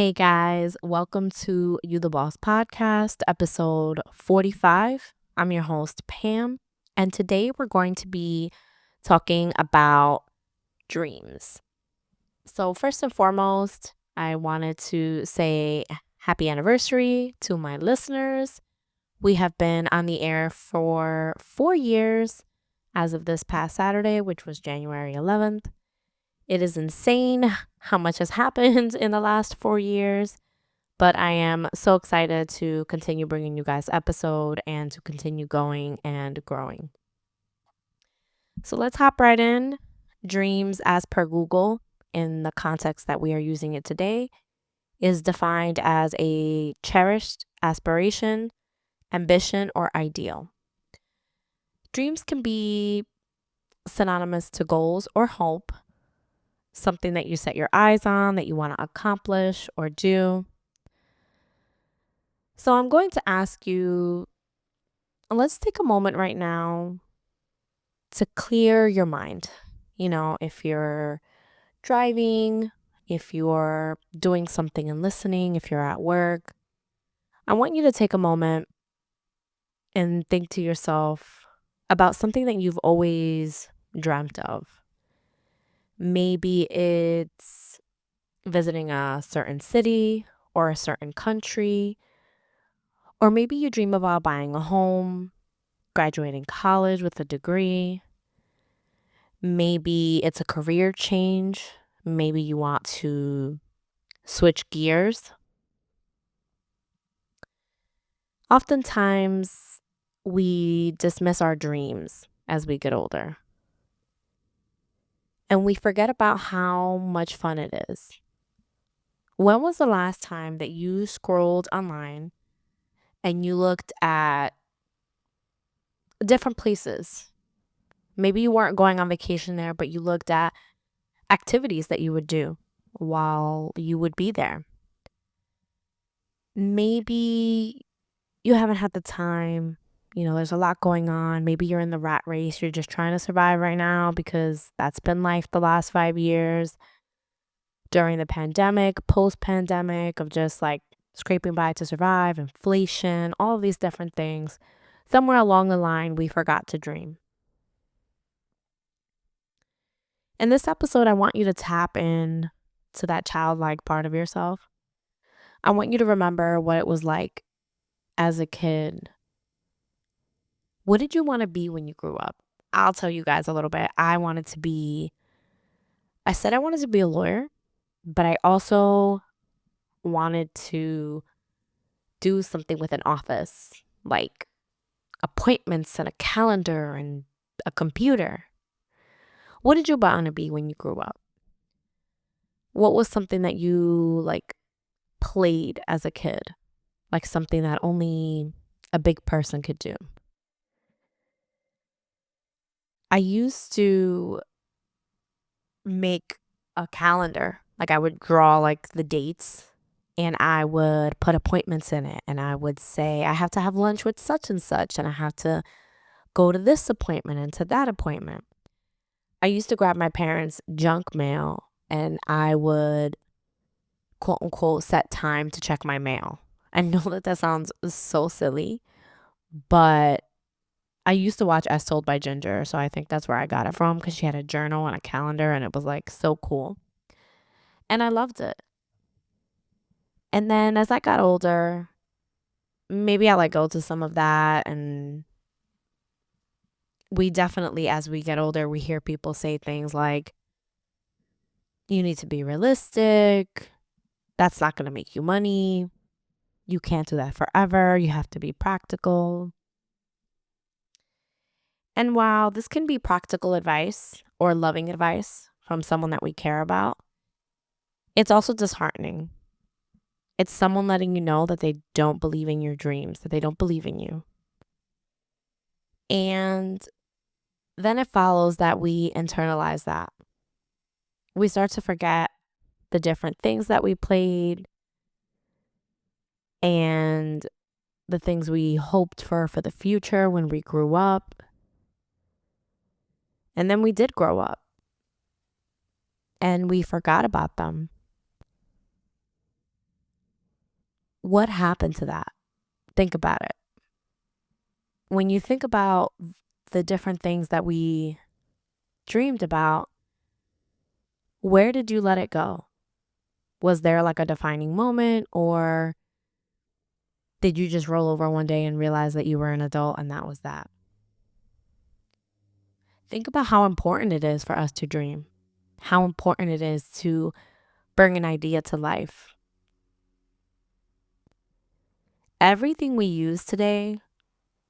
Hey guys, welcome to You the Boss podcast, episode 45. I'm your host, Pam, and today we're going to be talking about dreams. So, first and foremost, I wanted to say happy anniversary to my listeners. We have been on the air for 4 years as of this past Saturday, which was January 11th. It is insane how much has happened in the last 4 years. But I am so excited to continue bringing you guys episode and to continue going and growing. So let's hop right in. Dreams, as per Google, in the context that we are using it today, is defined as a cherished aspiration, ambition, or ideal. Dreams can be synonymous to goals or hope, something that you set your eyes on, that you want to accomplish or do. So I'm going to ask you, let's take a moment right now to clear your mind. If you're driving, if you're doing something and listening, if you're at work, I want you to take a moment and think to yourself about something that you've always dreamt of. Maybe it's visiting a certain city or a certain country, or maybe you dream about buying a home, graduating college with a degree. Maybe it's a career change. Maybe you want to switch gears. Oftentimes, we dismiss our dreams as we get older. And we forget about how much fun it is. When was the last time that you scrolled online and you looked at different places? Maybe you weren't going on vacation there, but you looked at activities that you would do while you would be there. Maybe you haven't had the time. There's a lot going on. Maybe you're in the rat race. You're just trying to survive right now because that's been life the last 5 years. During the pandemic, post-pandemic, of just like scraping by to survive, inflation, all of these different things. Somewhere along the line, we forgot to dream. In this episode, I want you to tap in to that childlike part of yourself. I want you to remember what it was like as a kid. What did you want to be when you grew up? I'll tell you guys a little bit. I said I wanted to be a lawyer, but I also wanted to do something with an office, like appointments and a calendar and a computer. What did you want to be when you grew up? What was something that you played as a kid? Like something that only a big person could do. I used to make a calendar. I would draw the dates and I would put appointments in it, and I would say I have to have lunch with such and such, and I have to go to this appointment and to that appointment. I used to grab my parents' junk mail and I would quote unquote set time to check my mail. I know that sounds so silly, but I used to watch As Told by Ginger, so I think that's where I got it from, because she had a journal and a calendar and it was so cool. And I loved it. And then as I got older, maybe I let go to some of that. And we definitely, as we get older, we hear people say things like, you need to be realistic. That's not going to make you money. You can't do that forever. You have to be practical. And while this can be practical advice or loving advice from someone that we care about, it's also disheartening. It's someone letting you know that they don't believe in your dreams, that they don't believe in you. And then it follows that we internalize that. We start to forget the different things that we played and the things we hoped for the future when we grew up. And then we did grow up and we forgot about them. What happened to that? Think about it. When you think about the different things that we dreamed about, where did you let it go? Was there like a defining moment, or did you just roll over one day and realize that you were an adult and that was that? Think about how important it is for us to dream, how important it is to bring an idea to life. Everything we use today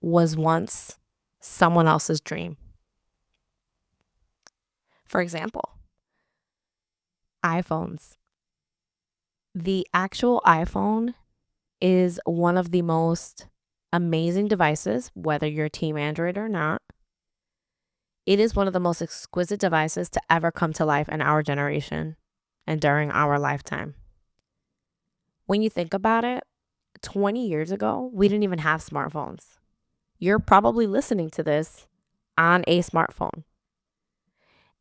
was once someone else's dream. For example, iPhones. The actual iPhone is one of the most amazing devices, whether you're Team Android or not. It is one of the most exquisite devices to ever come to life in our generation and during our lifetime. When you think about it, 20 years ago, we didn't even have smartphones. You're probably listening to this on a smartphone.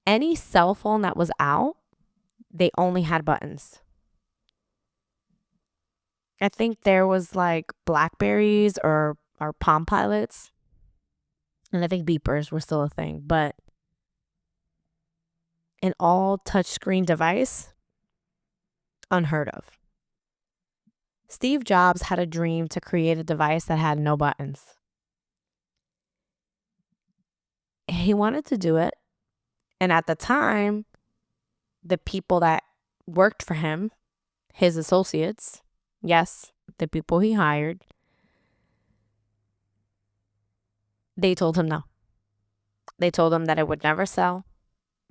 Any cell phone that was out, they only had buttons. I think there was like Blackberries or Palm Pilots. And I think beepers were still a thing. But an all touchscreen device, unheard of. Steve Jobs had a dream to create a device that had no buttons. He wanted to do it. And at the time, the people that worked for him, his associates, yes, the people he hired, they told him no. They told him that it would never sell,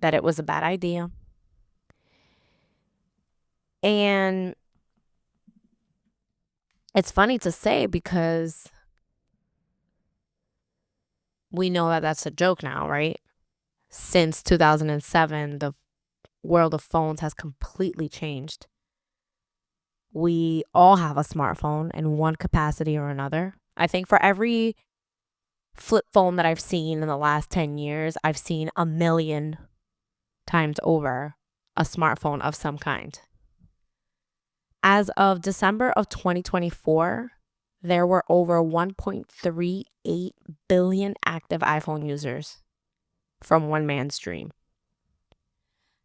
that it was a bad idea. And it's funny to say because we know that that's a joke now, right? Since 2007, the world of phones has completely changed. We all have a smartphone in one capacity or another. I think for every flip phone that I've seen in the last 10 years, I've seen 1 million times over a smartphone of some kind. As of December of 2024, there were over 1.38 billion active iPhone users from one man's dream.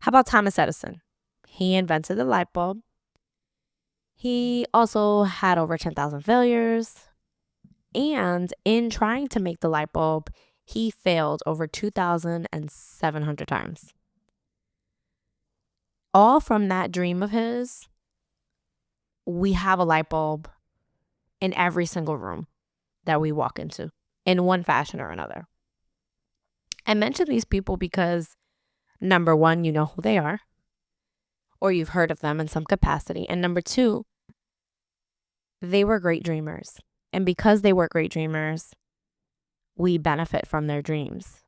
How about Thomas Edison? He invented the light bulb. He also had over 10,000 failures. And in trying to make the light bulb, he failed over 2,700 times. All from that dream of his, we have a light bulb in every single room that we walk into in one fashion or another. I mention these people because, number one, you know who they are, or you've heard of them in some capacity. And number two, they were great dreamers. And because they were great dreamers, we benefit from their dreams.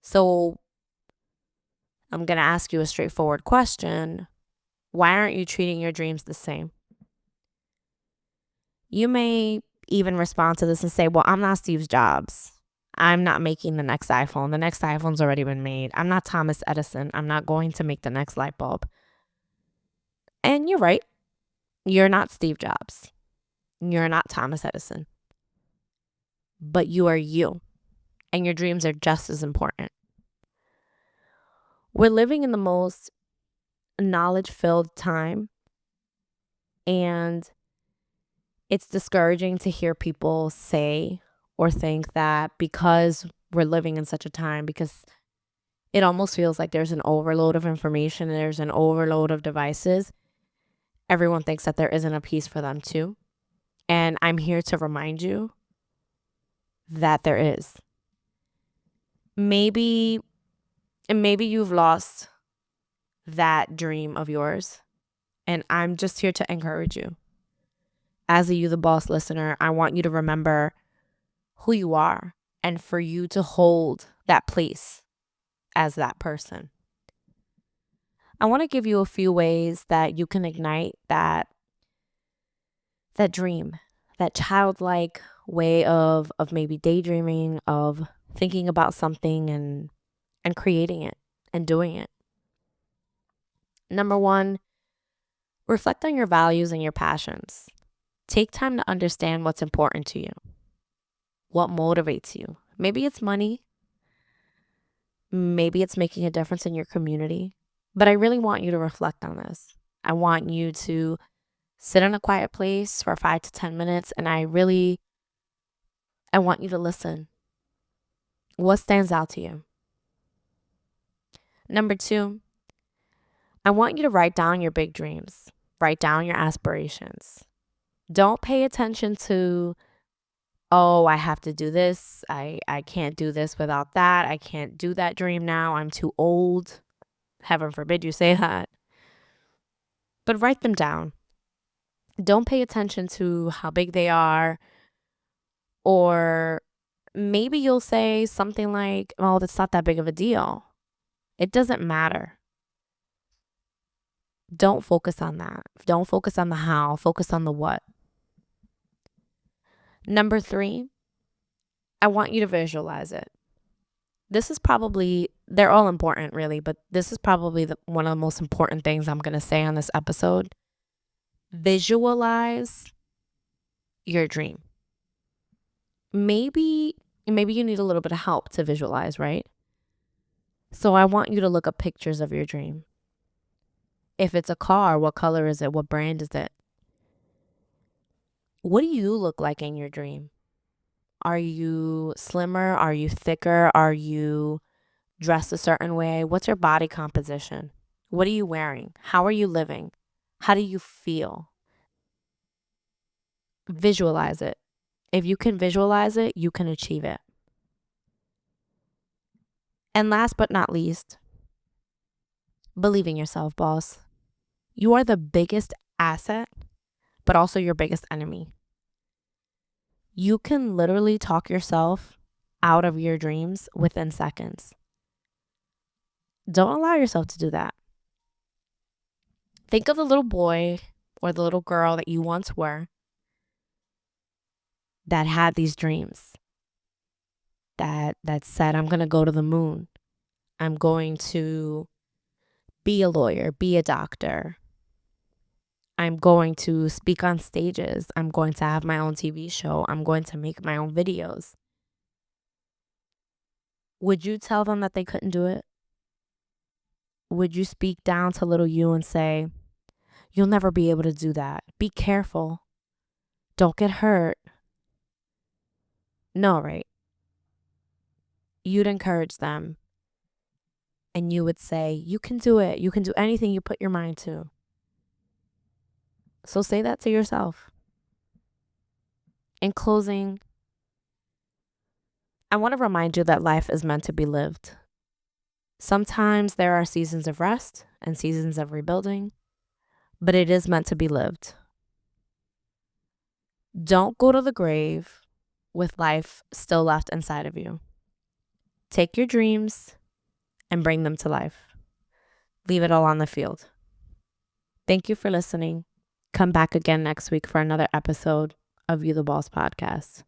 So I'm going to ask you a straightforward question. Why aren't you treating your dreams the same? You may even respond to this and say, well, I'm not Steve Jobs. I'm not making the next iPhone. The next iPhone's already been made. I'm not Thomas Edison. I'm not going to make the next light bulb. And you're right. You're not Steve Jobs. You're not Thomas Edison. But you are you. And your dreams are just as important. We're living in the most knowledge-filled time. And it's discouraging to hear people say or think that because we're living in such a time, because it almost feels like there's an overload of information, there's an overload of devices. Everyone thinks that there isn't a piece for them too. And I'm here to remind you that there is. Maybe you've lost that dream of yours. And I'm just here to encourage you. As a You the Boss listener, I want you to remember who you are and for you to hold that place as that person. I want to give you a few ways that you can ignite that dream, that childlike way of maybe daydreaming, of thinking about something and creating it and doing it. Number one, reflect on your values and your passions. Take time to understand what's important to you, what motivates you. Maybe it's money, maybe it's making a difference in your community. But I really want you to reflect on this. I want you to sit in a quiet place for 5 to 10 minutes, and I want you to listen. What stands out to you? Number 2, I want you to write down your big dreams. Write down your aspirations. Don't pay attention to, oh, I have to do this. I can't do this without that. I can't do that dream now. I'm too old. Heaven forbid you say that. But write them down. Don't pay attention to how big they are. Or maybe you'll say something like, oh, that's not that big of a deal. It doesn't matter. Don't focus on that. Don't focus on the how. Focus on the what. Number 3, I want you to visualize it. This is probably, they're all important really, but this is probably one of the most important things I'm going to say on this episode. Visualize your dream. Maybe you need a little bit of help to visualize, right? So I want you to look up pictures of your dream. If it's a car, what color is it? What brand is it? What do you look like in your dream? Are you slimmer? Are you thicker? Are you dressed a certain way? What's your body composition? What are you wearing? How are you living? How do you feel? Visualize it. If you can visualize it, you can achieve it. And last but not least, believe in yourself, boss. You are the biggest asset, but also your biggest enemy. You can literally talk yourself out of your dreams within seconds. Don't allow yourself to do that. Think of the little boy or the little girl that you once were that had these dreams, that said, I'm going to go to the moon. I'm going to be a lawyer, be a doctor. I'm going to speak on stages. I'm going to have my own TV show. I'm going to make my own videos. Would you tell them that they couldn't do it? Would you speak down to little you and say, you'll never be able to do that. Be careful. Don't get hurt. No, right? You'd encourage them. And you would say, you can do it. You can do anything you put your mind to. So say that to yourself. In closing, I want to remind you that life is meant to be lived. Sometimes there are seasons of rest and seasons of rebuilding, but it is meant to be lived. Don't go to the grave with life still left inside of you. Take your dreams and bring them to life. Leave it all on the field. Thank you for listening. Come back again next week for another episode of You the Boss podcast.